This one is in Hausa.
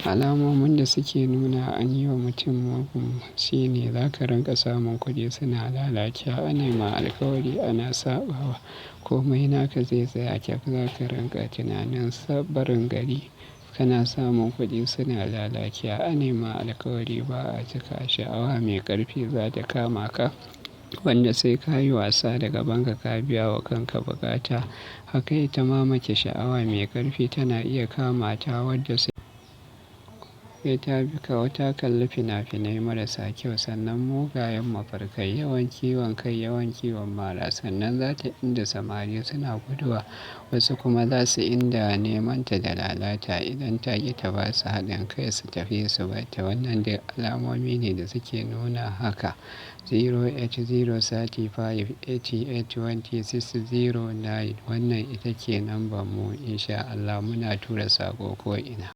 Alamomin da suke nuna an yi wa mutum mugun shine za ka rinƙa samun kuɗi suna lalacewa, ana ma alkawari ana saɓawa. Komai naka zai tsaya cak, za ka rinƙa tunanin barin gari. Kana samun kuɗi suna lalacewa, ana ma alkawari ba a cika. Sha'awa mai ƙarfi za ta kama ka, wanda sai ka yi wasa da gabanka ka biya wa kanka buƙata. Haka ita ma mace sha'awa mai ƙarfi tana iya kama ta, wadda sai ta bi ka wata kalli fina-finai marasa kyau, sannan mugayen mafarkai, yawan ciwon kai, yawan ciwon mara, sannan za ta inda samari suna guduwa. Wasu kuma za su inda neman ta da lalata idan ta ƙi ta ba su haɗin kai su tafi su bar ta. Wannan dai alamomi ne da suke nuna haka. 08035882609 wannan ita ce lambar mu. In sha Allah muna tura saƙo ko'ina.